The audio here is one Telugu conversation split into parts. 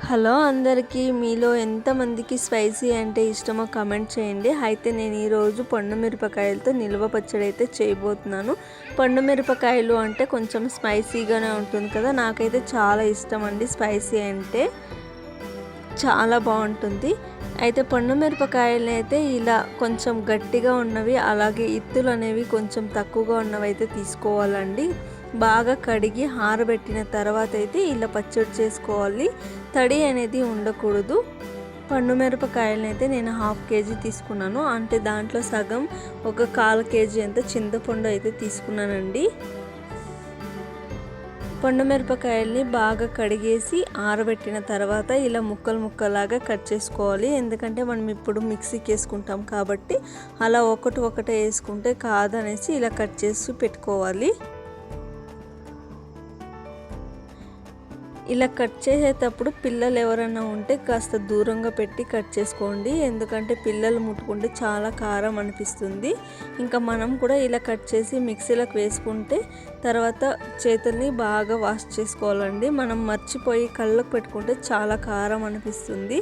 హలో అందరికీ, మీలో ఎంతమందికి స్పైసీ అంటే ఇష్టమో కామెంట్ చేయండి. అయితే నేను ఈరోజు పండు మిరపకాయలతో నిల్వ పచ్చడి అయితే చేయబోతున్నాను. పండు మిరపకాయలు అంటే కొంచెం స్పైసీగానే ఉంటుంది కదా, నాకైతే చాలా ఇష్టం అండి. స్పైసీ అంటే చాలా బాగుంటుంది. అయితే పండు మిరపకాయలు అయితే ఇలా కొంచెం గట్టిగా ఉన్నవి, అలాగే ఇత్తులు అనేవి కొంచెం తక్కువగా ఉన్నవి అయితే తీసుకోవాలండి. బాగా కడిగి ఆరబెట్టిన తర్వాత అయితే ఇలా పచ్చడి చేసుకోవాలి. తడి అనేది ఉండకూడదు. పండు మిరపకాయలను అయితే నేను 1/2 కేజీ తీసుకున్నాను. అంటే దాంట్లో సగం ఒక 1/4 కేజీ అంత చింతపండు అయితే తీసుకున్నానండి. పండు మిరపకాయల్ని బాగా కడిగేసి ఆరబెట్టిన తర్వాత ఇలా ముక్కలు ముక్కలాగా కట్ చేసుకోవాలి. ఎందుకంటే మనం ఇప్పుడు మిక్సీకి వేసుకుంటాం కాబట్టి అలా ఒకటే వేసుకుంటే కాదనేసి ఇలా కట్ చేసి పెట్టుకోవాలి. ఇలా కట్ చేసేటప్పుడు పిల్లలు ఎవరైనా ఉంటే కాస్త దూరంగా పెట్టి కట్ చేసుకోండి. ఎందుకంటే పిల్లలు ముట్టుకుంటే చాలా కారం అనిపిస్తుంది. ఇంకా మనం కూడా ఇలా కట్ చేసి మిక్సీలోకి వేసుకుంటే తర్వాత చేతుల్ని బాగా వాష్ చేసుకోవాలండి. మనం మర్చిపోయి కళ్ళకు పెట్టుకుంటే చాలా కారం అనిపిస్తుంది.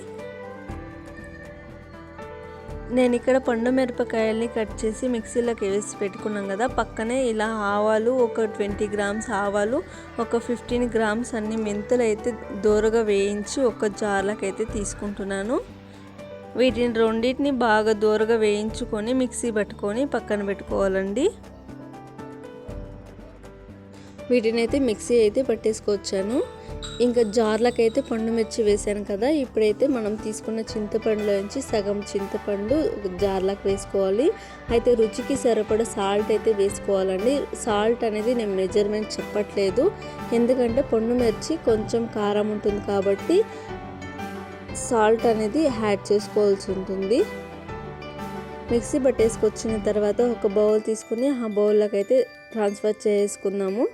నేను ఇక్కడ పండు మిరపకాయల్ని కట్ చేసి మిక్సీలోకి వేసి పెట్టుకున్నాం కదా, పక్కనే ఇలా ఆవాలు ఒక 20 గ్రామ్స్ ఆవాలు, ఒక 15 గ్రామ్స్ అన్ని మెంతులు అయితే దోరగా వేయించి ఒక జార్లోకి అయితే తీసుకుంటున్నాను. వీటిని రెండింటిని బాగా దోరగా వేయించుకొని మిక్సీ పట్టుకొని పక్కన పెట్టుకోవాలండి. వీటిని అయితే మిక్సీ అయితే పట్టేసుకొచ్చాను. ఇంకా జార్లకు అయితే పండు మిర్చి వేసాను కదా, ఇప్పుడైతే మనం తీసుకున్న చింతపండులో నుంచి సగం చింతపండు జార్లకు వేసుకోవాలి. అయితే రుచికి సరిపడా సాల్ట్ అయితే వేసుకోవాలండి. సాల్ట్ అనేది నేను మెజర్మెంట్ చెప్పట్లేదు, ఎందుకంటే పండు మిర్చి కొంచెం కారం ఉంటుంది కాబట్టి సాల్ట్ అనేది యాడ్ చేసుకోవాల్సి ఉంటుంది. మిక్సీ పట్టేసుకొచ్చిన తర్వాత ఒక బౌల్ తీసుకుని ఆ బౌల్లోకి అయితే ట్రాన్స్ఫర్ చేసుకుందాము.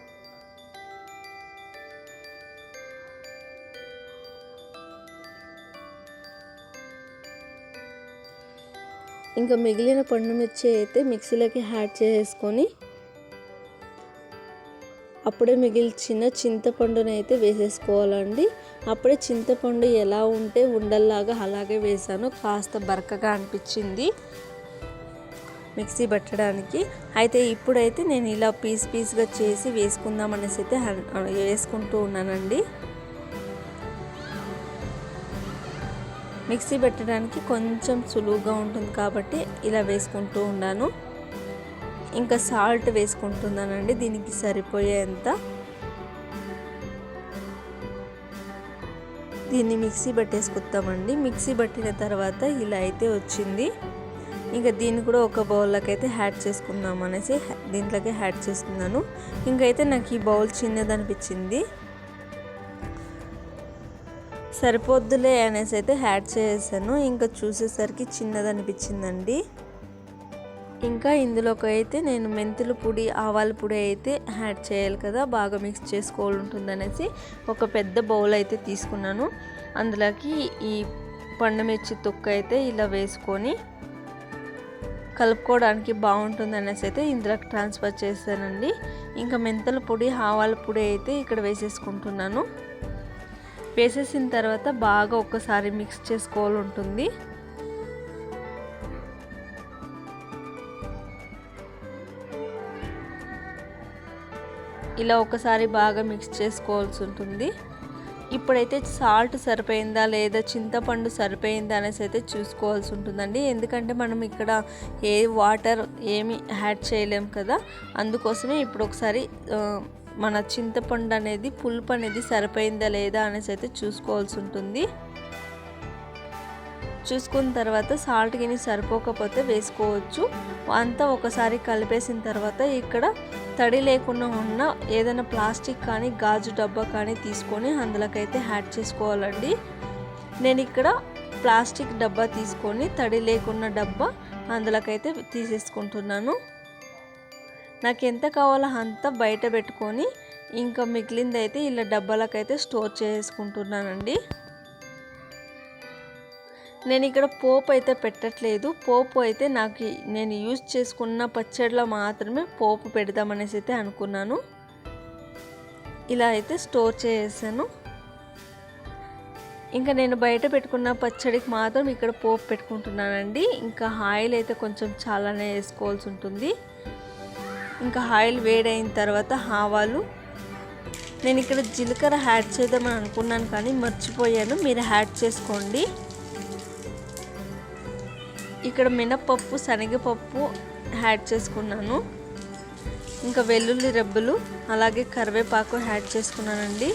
ఇంకా మిగిలిన పండు మిర్చి అయితే మిక్సీలోకి యాడ్ చేసుకొని అప్పుడే మిగిల్చిన చింతపండుని అయితే వేసేసుకోవాలండి. అప్పుడే చింతపండు ఎలా ఉంటే ఉండల్లాగా అలాగే వేసాను. కాస్త బరకగా అనిపించింది మిక్సీ పట్టడానికి. అయితే ఇప్పుడైతే నేను ఇలా పీస్గా చేసి వేసుకుందాం అనేసి అయితే వేసుకుంటూ ఉన్నానండి. మిక్సీ పెట్టడానికి కొంచెం సులువుగా ఉంటుంది కాబట్టి ఇలా వేసుకుంటూ ఉన్నాను. ఇంకా సాల్ట్ వేసుకుంటున్నానండి దీనికి సరిపోయేంత. దీన్ని మిక్సీ పట్టేసుకుంటామండి. మిక్సీ పట్టిన తర్వాత ఇలా అయితే వచ్చింది. ఇంకా దీన్ని కూడా ఒక బౌల్లోకి అయితే యాడ్ చేసుకుందాం అనేసి దీంట్లోకి యాడ్ చేస్తున్నాను. ఇంకైతే నాకు ఈ బౌల్ చిన్నది అనిపించింది, సరిపోద్దులే అనేసి అయితే యాడ్ చేసాను. ఇంకా చూసేసరికి చిన్నది అనిపించిందండి. ఇంకా ఇందులోకి అయితే నేను మెంతుల పొడి, ఆవాల పొడి అయితే యాడ్ చేయాలి కదా, బాగా మిక్స్ చేసుకోవాలి ఉంటుంది అనేసి ఒక పెద్ద బౌల్ అయితే తీసుకున్నాను. అందులోకి ఈ పండు మిర్చి తొక్క అయితే ఇలా వేసుకొని కలుపుకోవడానికి బాగుంటుంది అనేసి అయితే ఇందులోకి ట్రాన్స్ఫర్ చేశానండి. ఇంకా మెంతుల పొడి, ఆవాల పొడి అయితే ఇక్కడ వేసేసుకుంటున్నాను. వేసేసిన తర్వాత బాగా ఒక్కసారి మిక్స్ చేసుకోవాలి ఉంటుంది. ఇలా ఒకసారి బాగా మిక్స్ చేసుకోవాల్సి ఉంటుంది. ఇప్పుడైతే సాల్ట్ సరిపోయిందా లేదా, చింతపండు సరిపోయిందా అనేసి అయితే చూసుకోవాల్సి ఉంటుందండి. ఎందుకంటే మనం ఇక్కడ ఏ వాటర్ ఏమి యాడ్ చేయలేం కదా, అందుకోసమే ఇప్పుడు ఒకసారి మన చింతపండు అనేది పులుపు అనేది సరిపోయిందా లేదా అనేసి అయితే చూసుకోవాల్సి ఉంటుంది. చూసుకున్న తర్వాత సాల్ట్ గిని సరిపోకపోతే వేసుకోవచ్చు. అంతా ఒకసారి కలిపేసిన తర్వాత ఇక్కడ తడి లేకుండా ఉన్న ఏదైనా ప్లాస్టిక్ కానీ గాజు డబ్బా కానీ తీసుకొని అందులోకైతే యాడ్ చేసుకోవాలండి. నేను ఇక్కడ ప్లాస్టిక్ డబ్బా తీసుకొని తడి లేకున్న డబ్బా అందులోకైతే తీసేసుకుంటున్నాను. నాకు ఎంత కావాలో అంత బయట పెట్టుకొని ఇంకా మిగిలింది అయితే ఇలా డబ్బాలకైతే స్టోర్ చేసుకుంటున్నానండి. నేను ఇక్కడ పోపు అయితే పెట్టట్లేదు. పోపు అయితే నేను యూజ్ చేసుకున్న పచ్చడిలో మాత్రమే పోపు పెడదామనేసి అయితే అనుకున్నాను. ఇలా అయితే స్టోర్ చేసాను. ఇంకా నేను బయట పెట్టుకున్న పచ్చడికి మాత్రం ఇక్కడ పోపు పెట్టుకుంటున్నానండి. ఇంకా ఆయిల్ అయితే కొంచెం చాలానే వేసుకోవాల్సి ఉంటుంది. ఇంకా ఆయిల్ వేడైన తర్వాత ఆవాలు, నేను ఇక్కడ జీలకర్ర యాడ్ చేద్దామని అనుకున్నాను కానీ మర్చిపోయాను, మీరు యాడ్ చేసుకోండి. ఇక్కడ మినపప్పు, శనగపప్పు యాడ్ చేసుకున్నాను. ఇంకా వెల్లుల్లి రెబ్బలు, అలాగే కరివేపాకు యాడ్ చేసుకున్నానండి.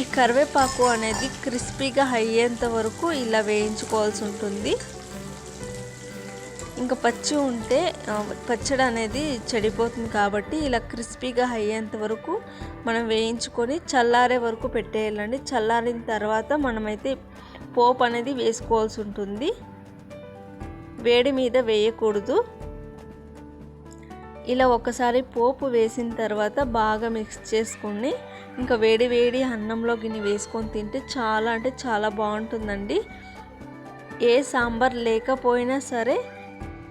ఈ కరివేపాకు అనేది క్రిస్పీగా అయ్యేంత వరకు ఇలా వేయించుకోవాల్సి ఉంటుంది. ఇంకా పచ్చి ఉంటే పచ్చడి అనేది చెడిపోతుంది కాబట్టి ఇలా క్రిస్పీగా అయ్యేంత వరకు మనం వేయించుకొని చల్లారే వరకు పెట్టేయాలండి. చల్లారిన తర్వాత మనమైతే పోపు అనేది వేసుకోవాల్సి ఉంటుంది. వేడి మీద వేయకూడదు. ఇలా ఒకసారి పోపు వేసిన తర్వాత బాగా మిక్స్ చేసుకొని ఇంకా వేడి వేడి అన్నంలో గిన్నె వేసుకొని తింటే చాలా అంటే చాలా బాగుంటుందండి. ఏ సాంబార్ లేకపోయినా సరే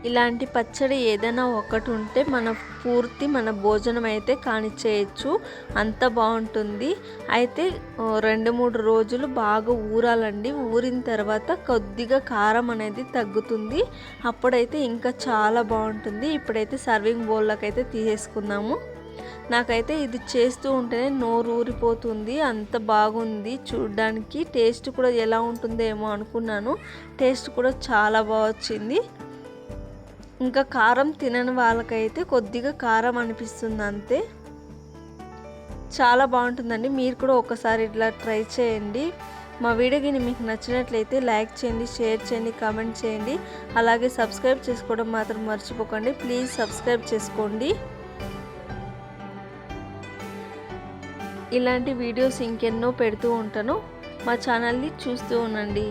ఇలాంటి పచ్చడి ఏదైనా ఒకటి ఉంటే మన భోజనం అయితే కానిచ్చేయచ్చు, అంత బాగుంటుంది. అయితే 2-3 రోజులు బాగా ఊరాలండి. ఊరిన తర్వాత కొద్దిగా కారం అనేది తగ్గుతుంది, అప్పుడైతే ఇంకా చాలా బాగుంటుంది. ఇప్పుడైతే సర్వింగ్ బౌల్లోకి అయితే తీసేసుకుందాము. నాకైతే ఇది చేస్తూ ఉంటేనే నోరు ఊరిపోతుంది, అంత బాగుంది చూడడానికి. టేస్ట్ కూడా ఎలా ఉంటుందేమో అనుకున్నాను, టేస్ట్ కూడా చాలా బాగా వచ్చింది. ఇంకా కారం తినని వాళ్ళకైతే కొద్దిగా కారం అనిపిస్తుంది అంతే. చాలా బాగుంటుందండి, మీరు కూడా ఒకసారి ఇట్లా ట్రై చేయండి. మా వీడియో కానీ మీకు నచ్చినట్లయితే లైక్ చేయండి, షేర్ చేయండి, కామెంట్ చేయండి. అలాగే సబ్స్క్రైబ్ చేసుకోవడం మాత్రం మర్చిపోకండి. ప్లీజ్ సబ్స్క్రైబ్ చేసుకోండి. ఇలాంటి వీడియోస్ ఇంకెన్నో పెడుతూ ఉంటాను, మా ఛానల్ని చూస్తూ ఉండండి.